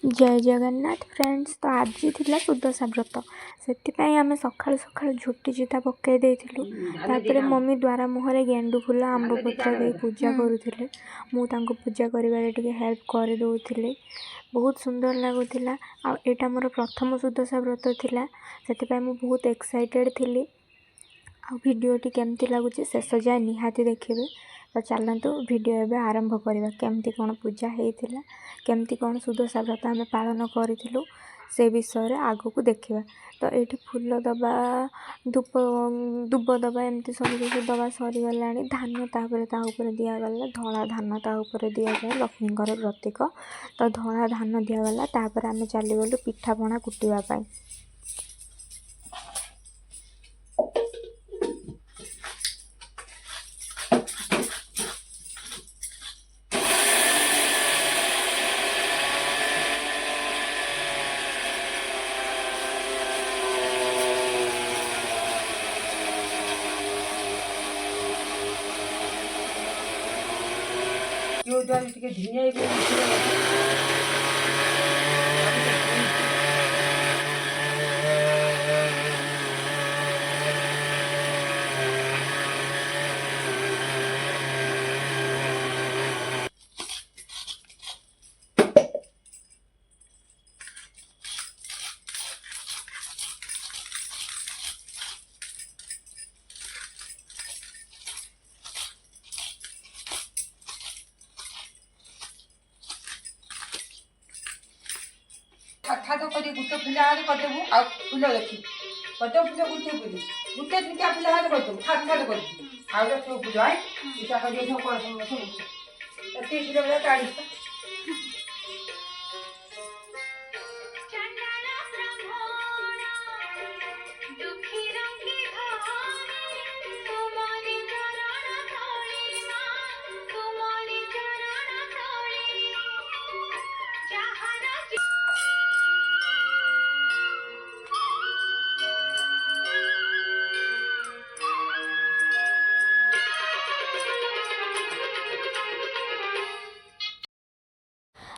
जय जगन्नाथ फ्रेंड्स। तो आज थिला सुदशा व्रत से आम सकाळु सकाळु झोटी चिता पकई देइथिलु। तापरे मम्मी द्वारा मुहरे गेंडु फूल आंब पत्र दे पूजा करुथिले। मु तांको पूजा करिबारे टिके हेल्प कर दउथिले। बहुत सुंदर लागुथिला। आ एटा मोर प्रथम सुदशा व्रत थिला, सेति मु बहुत एक्साइटेड थिली। आ वीडियोटी केमती लगुच शेष जाए निहाती देखिए। तो चलतु वीडियो एवं आरंभ करवा केमती कौन पूजा होता, केमती कौन सुदशा व्रत आम पालन करूँ से विषय आग को देखा। तो ये फूल दबा धूप दुब दबा एमती सब किसी दबा सरीगला। धान तापर दिगला, धला धान तापर दि जाए लक्ष्मी प्रतीक। तो धला धान दिगला तापर आम चलीगलु पिठापणा कुटापी। खातो करी गुटे फुल हार करदेबू आ फुल देखी कत फुल गुटे फुल गुटे दुटा फुल हार करदेबू खात खात कर आउ जो फुल है इटा करिए सब कर सब एते फुल वाला काढ़ी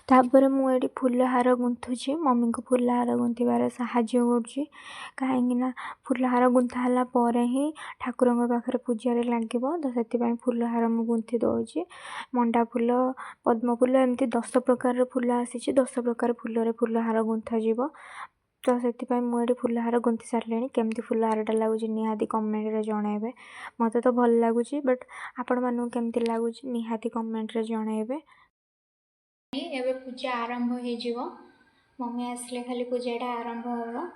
तापर मुझे फूल हार गुंथुची। मम्मी को फूल हार गुंथबार साहाଯ୍य करुँची। कहीं फूल हार गुंथा पर ही ठाकुर पाखे पूजार लगे। तो से फूल हार मुझे गुंथी दौची। मंडा फूल, पद्म फूल, एमती 10 प्रकार फूल आसी। 10 प्रकार फूल हार गुंथा जीव। तो से मुझे फूल हार गुंथी सारे। केमती फूल हारटा लगुच निहाती कमेंट रे जनइबे। मत तो भल लगुच, बट आपण मानू केमती लगुच निहाती कमेंट रे जनइबे। एबे पूजा आरंभ हो। मम्मी आसले खाली पूजाटा आरंभ हो।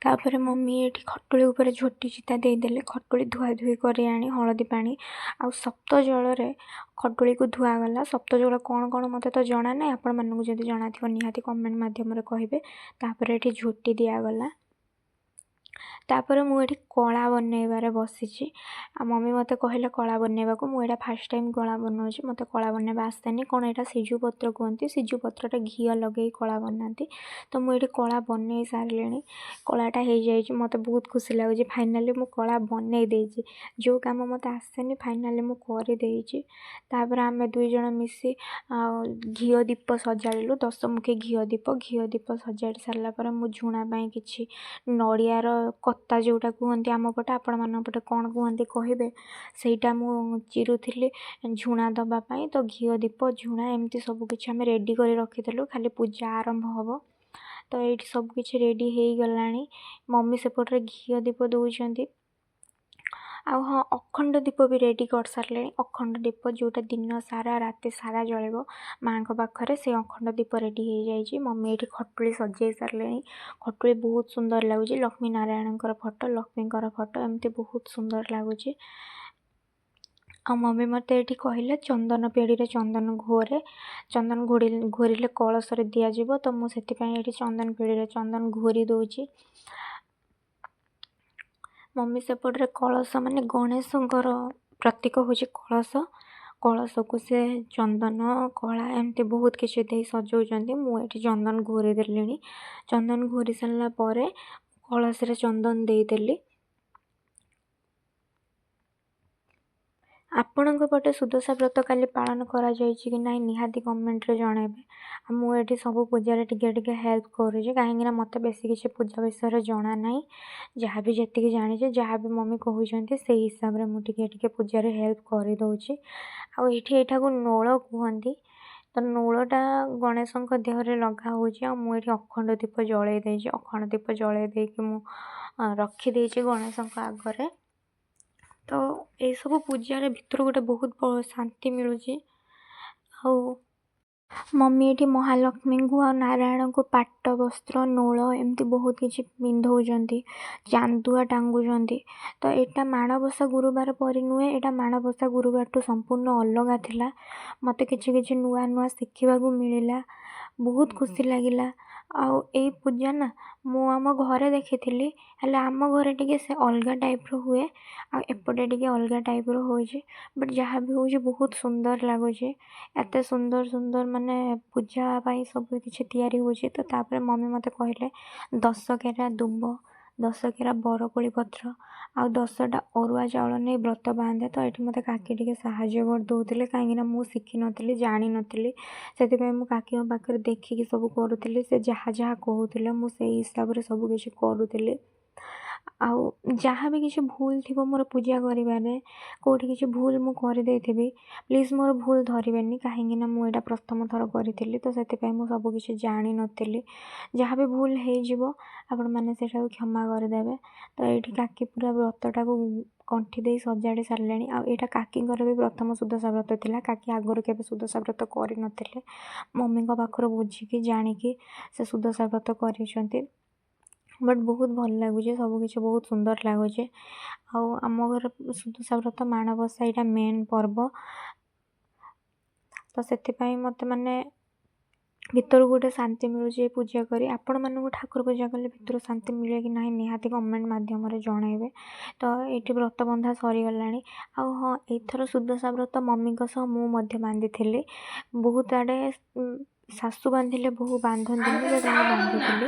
तापर मम्मी ये खटुली उपर झोटी चिता देदेले। खटुली धुआ धुई कर आनी हलदी पानी आ सप्त जल खटुली को धुआगला। सप्त जल कौन कौन मत तो जना ना, आपण मानू जब जना थो निहाती कमेंट मध्यम कहे। तापर ये झोटी दिगला। तापर मुझे कला बनइबार बसी। मम्मी मत कहले कला बनइबा को। मुझे फास्ट टाइम कला बनाऊँ। मत कला बनइबा आसेनी। कौन यहाँ सिजु पत्र कहते, सिजु पत्र घी लगे कला बनाती। तो मुझे कला बन सारे। कलाटा हो जाए मत बहुत खुशी लगुच। फाइनाली मु कला बनई देजी। जो काम मत आसेनी फाइनाली मु करदेजी। तापर आम दुई जन मिसी घी दीप सजाड़ू। 10 मुखी घी दीप सजाड़ सारापर मु झुणा कि नड़ियार कत्ता जोटा कहते आम पटे, आपण मान पटे कौन कहते कहे, सहीटा मु चिरुली झुणा दवापाई। तो घी दीप झुणा एमती सबकि आम रेडी कर रखीलु। खाली पूजा आरंभ हम। तो ये सबकि रेडी हो गला। मम्मी सेपटे घी दीप दौरान। आ हाँ, अखंड दीप भी रेडी कर सारे। अखंड दीप जोटा दिन सारा रात सारा जल माँ पाखे, से अखंड दीप रेडी हो जाए। मम्मी ये खटुली सजे सारे। खटुली बहुत सुंदर लगुच। लक्ष्मी नारायण फोटो, लक्ष्मी फोटो एमती बहुत सुंदर लगुच। आ मम्मी मत ये कहले चंदन पेड़ी रे चंदन घोरे, चंदन घोरिले कलश दिज्व। तो मुझे चंदन पेड़ी रे चंदन घोरी दौची। मम्मी सेपटे कलश माने गणेशଙ୍କର प्रतीक ହେଉଛି कलश। कलशକୁ से चंदन कला एमती बहुत किसी दे सजाउछन्ति। मु एठी चंदन घोरी देलिनी। चंदन घोरी सारला परे कलश रे चंदन देदेली। ଆପଣଙ୍କ ପଟେ ସୁଦଶା ବ୍ରତ କାଲି ପାଳନ କରାଯାଇଛି କି ନାହିଁ ନିହାତି କମେଣ୍ଟରେ ଜଣାଇବେ। ଆଉ ମୁଁ ଏଠି ସବୁ ପୂଜାରେ ଟିକେ ଟିକେ ହେଲ୍ପ କରୁଛି, କାହିଁକିନା ମୋତେ ବେଶୀ କିଛି ପୂଜା ବିଷୟରେ ଜଣା ନାହିଁ। ଯାହା ବି ଯେତିକି ଜାଣିଛି, ଯାହା ବି ମମ୍ମି କହୁଛନ୍ତି ସେଇ ହିସାବରେ ମୁଁ ଟିକେ ଟିକେ ପୂଜାରେ ହେଲ୍ପ କରିଦେଉଛି। ଆଉ ଏଇଟାକୁ ନୋଳ କୁହନ୍ତି। ତ ନୋଳଟା ଗଣେଶଙ୍କ ଦେହରେ ଲଗା ହେଉଛି। ଆଉ ମୁଁ ଏଠି ଅଖଣ୍ଡ ଦୀପ ଜଳେଇ ଦେଇଛି। ଅଖଣ୍ଡ ଦୀପ ଜଳେଇ ଦେଇକି ମୁଁ ରଖିଦେଇଛି ଗଣେଶଙ୍କ ଆଗରେ। ତ ଏଇସବୁ ପୂଜାରେ ଭିତରୁ ଗୋଟେ ବହୁତ ଶାନ୍ତି ମିଳୁଛି। ଆଉ ମମ୍ମି ଏଠି ମହାଲକ୍ଷ୍ମୀଙ୍କୁ ଆଉ ନାରାୟଣଙ୍କୁ ପାଟ ବସ୍ତ୍ର ନୋଳ ଏମିତି ବହୁତ କିଛି ପିନ୍ଧଉଛନ୍ତି, ଚାନ୍ଦୁଆ ଟାଙ୍ଗୁଛନ୍ତି। ତ ଏଇଟା ମାଣବସା ଗୁରୁବାର ପରି ନୁହେଁ, ଏଇଟା ମାଣବସା ଗୁରୁବାରଠୁ ସମ୍ପୂର୍ଣ୍ଣ ଅଲଗା ଥିଲା। ମୋତେ କିଛି କିଛି ନୂଆ ନୂଆ ଶିଖିବାକୁ ମିଳିଲା, ବହୁତ ଖୁସି ଲାଗିଲା। ଆଉ ଏଇ ପୂଜା ନା ମୁଁ ଆମ ଘରେ ଦେଖିଥିଲି, ହେଲେ ଆମ ଘରେ ଟିକେ ସେ ଅଲଗା ଟାଇପ୍ର ହୁଏ, ଆଉ ଏପଟେ ଟିକେ ଅଲଗା ଟାଇପ୍ର ହେଉଛି। ବଟ୍ ଯାହା ବି ହେଉଛି ବହୁତ ସୁନ୍ଦର ଲାଗୁଛି। ଏତେ ସୁନ୍ଦର ସୁନ୍ଦର ମାନେ ପୂଜା ପାଇଁ ସବୁ କିଛି ତିଆରି ହେଉଛି। ତ ତାପରେ ମମ୍ମି ମୋତେ କହିଲେ 10 କେରା ଦୁବ, 10 କେରା ବରକୋଳି ପତ୍ର ଆଉ 10ଟା ଅରୁଆ ଚାଉଳ ନେଇ ବ୍ରତ ବାନ୍ଧେ। ତ ଏଠି ମୋତେ କାକି ଟିକେ ସାହାଯ୍ୟ କରିଦେଉଥିଲେ, କାହିଁକିନା ମୁଁ ଶିଖିନଥିଲି, ଜାଣିନଥିଲି। ସେଥିପାଇଁ ମୁଁ କାକିଙ୍କ ପାଖରେ ଦେଖିକି ସବୁ କରୁଥିଲି। ସେ ଯାହା ଯାହା କହୁଥିଲେ ମୁଁ ସେଇ ହିସାବରେ ସବୁ କିଛି କରୁଥିଲି। ଆଉ ଯାହା ବି କିଛି ଭୁଲ ଥିବ ମୋର ପୂଜା କରିବାରେ, କେଉଁଠି କିଛି ଭୁଲ ମୁଁ କରିଦେଇଥିବି, ପ୍ଲିଜ୍ ମୋର ଭୁଲ ଧରିବେନି, କାହିଁକିନା ମୁଁ ଏଇଟା ପ୍ରଥମ ଥର କରିଥିଲି। ତ ସେଥିପାଇଁ ମୁଁ ସବୁ କିଛି ଜାଣିନଥିଲି। ଯାହା ବି ଭୁଲ ହେଇଯିବ ଆପଣମାନେ ସେଇଟାକୁ କ୍ଷମା କରିଦେବେ। ତ ଏଇଠି କାକି ପୁରା ବ୍ରତଟାକୁ ଗଣ୍ଠି ଦେଇ ସଜାଡ଼ି ସାରିଲେଣି। ଆଉ ଏଇଟା କାକିଙ୍କର ବି ପ୍ରଥମ ସୁଦଶା ବ୍ରତ ଥିଲା। କାକି ଆଗରୁ କେବେ ସୁଦଶା ବ୍ରତ କରିନଥିଲେ। ମମ୍ମିଙ୍କ ପାଖରୁ ବୁଝିକି ଜାଣିକି ସେ ସୁଦଶା ବ୍ରତ କରିଛନ୍ତି। ବଟ୍ ବହୁତ ଭଲ ଲାଗୁଛି, ସବୁକିଛି ବହୁତ ସୁନ୍ଦର ଲାଗୁଛି। ଆଉ ଆମ ଘର ସୁଦଶା ବ୍ରତ ମାଣବସା ଏଇଟା ମେନ୍ ପର୍ବ। ତ ସେଥିପାଇଁ ମୋତେ ମାନେ ଭିତରୁ ଗୋଟେ ଶାନ୍ତି ମିଳୁଛି ଏ ପୂଜା କରି। ଆପଣମାନଙ୍କୁ ଠାକୁର ପୂଜା କଲେ ଭିତରୁ ଶାନ୍ତି ମିଳେ କି ନାହିଁ ନିହାତି କମେଣ୍ଟ ମାଧ୍ୟମରେ ଜଣାଇବେ। ତ ଏଇଠି ବ୍ରତ ବନ୍ଧା ସରିଗଲାଣି। ଆଉ ହଁ, ଏଇଥର ସୁଦଶା ବ୍ରତ ମମ୍ମିଙ୍କ ସହ ମୁଁ ମଧ୍ୟ ବାନ୍ଧିଥିଲି। ବହୁତ ଆଡ଼େ ଶାଶୁ ବାନ୍ଧିଲେ ବୋହୂ ବାନ୍ଧନ୍ତିନି, ବଟ୍ ମୁଁ ବାନ୍ଧିଥିଲି।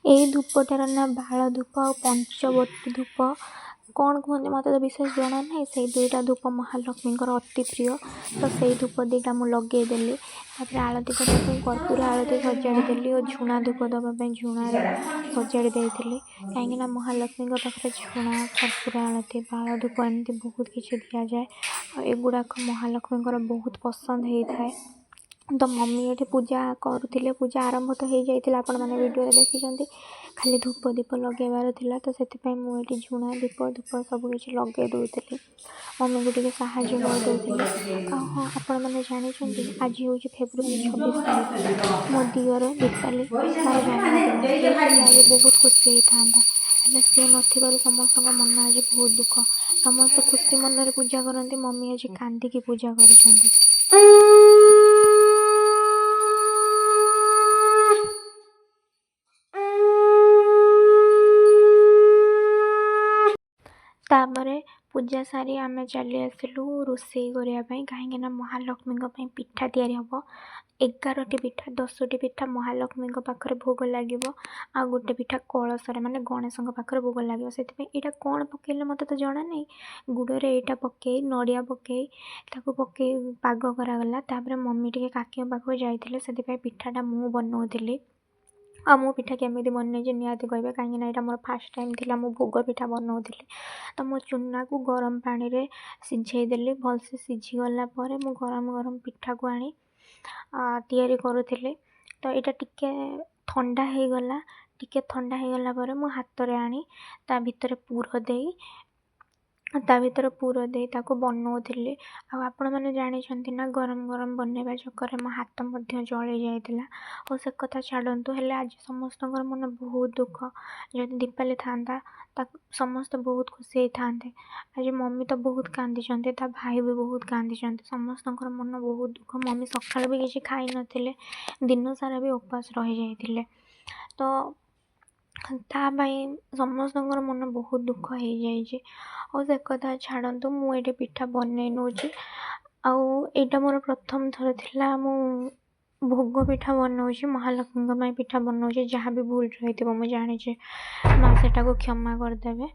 ଏଇ ଧୂପଟାର ନା ବାଳ ଧୂପ ଆଉ ପଞ୍ଚବଟୀ ଧୂପ କ'ଣ କୁହନ୍ତି ମୋତେ ତ ବିଶେଷ ଜଣା ନାହିଁ। ସେଇ ଦୁଇଟା ଧୂପ ମହାଲକ୍ଷ୍ମୀଙ୍କର ଅତି ପ୍ରିୟ। ତ ସେଇ ଧୂପ ଦୁଇଟା ମୁଁ ଲଗେଇଦେଲି। ତାପରେ ଆଳତି କରିବା ପାଇଁ କର୍ପୂର ଆଳତି ସଜାଡ଼ି ଦେଲି ଓ ଝୁଣା ଧୂପ ଦେବା ପାଇଁ ଝୁଣାରେ ସଜାଡ଼ି ଦେଇଥିଲି, କାହିଁକିନା ମହାଲକ୍ଷ୍ମୀଙ୍କ ପାଖରେ ଝୁଣା, କର୍ପୂର ଆଳତି, ବାଳ ଧୂପ ଏମିତି ବହୁତ କିଛି ଦିଆଯାଏ। ଆଉ ଏଗୁଡ଼ାକ ମହାଲକ୍ଷ୍ମୀଙ୍କର ବହୁତ ପସନ୍ଦ ହେଇଥାଏ। तो मम्मी ये पूजा करुले पूजा आरंभ तो हो जाता आपण मैंने वीडियो देखी खाली धूप दीप लगेबार थिला तो से मुझे झुणा दीप धूप सबकि लगे दूसरी मम्मी को टे साहाଯ୍य करदे। हाँ आपण मैंने जानते आज हूँ फेब्रुआरी 26 तारीख मो दियर दीपाली तार जन्मदिन आज बहुत खुशी होता है सी नथिबार समस्त मन आज बहुत दुख समस्त खुशी मन पूजा करती मम्मी आज कांदिकी पूजा कर। तापर पूजा सारी आम चली आसलु रोषे करने कहीं महालक्ष्मी पिठा तैयारी हम 11टी पिठा 10टी पिठा महालक्ष्मी पाखे भोग लगे आ गोटे पिठा कलशर माने गणेश पाखे भोग लगे से यहाँ कौन पकड़े मत तो जना नहीं गुड़े यहाँ पकई नड़िया पकई पकई पाग करागला मम्मी टे काकी पाखक जाते से पिठाटा मु बनाऊली आ मो पिठा केमी बन निहाती कहे कहीं यहाँ मोर फास्ट टाइम थी मो भोग पिठा बनाऊली तो मो चूना को गरम पानी रे सिझेदेली भलसे सिझीगला मु गरम गरम पिठा को आनी तैयारी करुले तो यहाँ टिके ठंडा हो गला टिके ठंडा हो गला पर मु हाथ रे आनी ता भीतर पुर दे ताको बनाऊली आपण मैंने जानते ना गरम गरम बनवा चक्कर मो हाथ जली जाता और से कथा छाड़तु हेले आज समस्त मन बहुत दुख जब दीपाली था समस्त बहुत खुशी होता आज मम्मी तो बहुत कांदी ता भाई भी बहुत कांदी समस्त मन बहुत दुख मम्मी सकाल भी किसी खाई नथिले दिन सारा भी उपास रही जाते तो तापाई समस्त मन बहुत दुख हो जाए और से कथा छाड़तु मुझे पिठा बनई नौ आईटा मोर प्रथम थर थिला मु भोग पिठा बनाऊँ महालक्ष्मी पिठा बनाऊँ जहाँ भी भूल रही मुझे जानी माँ सेटा को क्षमा करदे।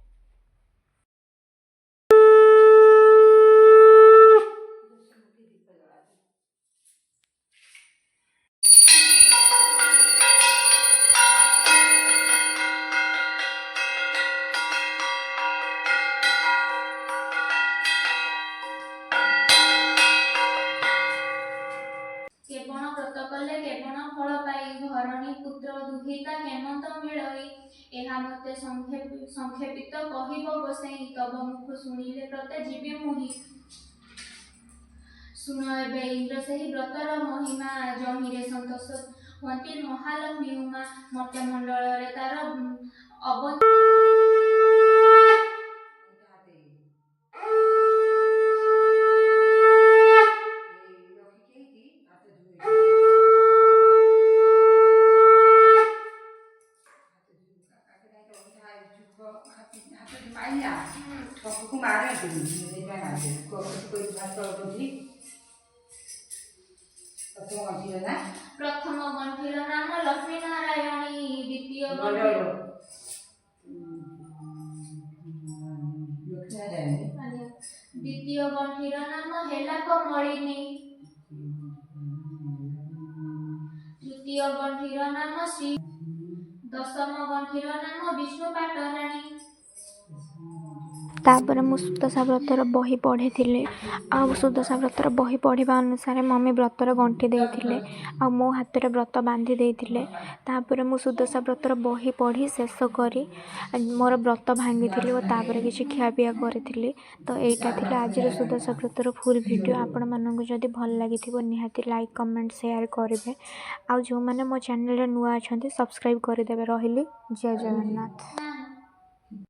केवण व्रत कले केवण फल पाई घरणी पुत्र दुहिता केमत मिलई एहा मते संक्षेपित कहिब बसई तब मुख शुणिले प्रते जीवी मुहि शुण एबे इंद्र सही व्रतर महिमा जहिरे संतोष हुंती महालक्ष्मी उमा मर्त्य मंडल रे तार अव प्रथम गंठीर नाम लक्ष्मी नारायणी द्वितीय गंठीर नाम हेला कमलिनी तृतीय गंठीर नाम श्री दशम गंठीर नाम विष्णु पाटराणी तापर मु सुदशा व्रतर बही पढ़ी सुदशा व्रतर बही पढ़ा अनुसार मम्मी व्रतर गंठी देते आ मो हाथ में व्रत बांधी देते तापर मु सुदशा व्रतर बही पढ़ी शेष करी मोर व्रत भांगी और तापर किसी खियापिया करी तो यहाँ थी आज सुदशा व्रतर फुल वीडियो आपण मानक जदि भल लगी निहाती लाइक कमेंट शेयर करेंगे आ जो मैंने मो चैनल नुआ अच्छा सब्सक्राइब करदे रही जय जगन्नाथ।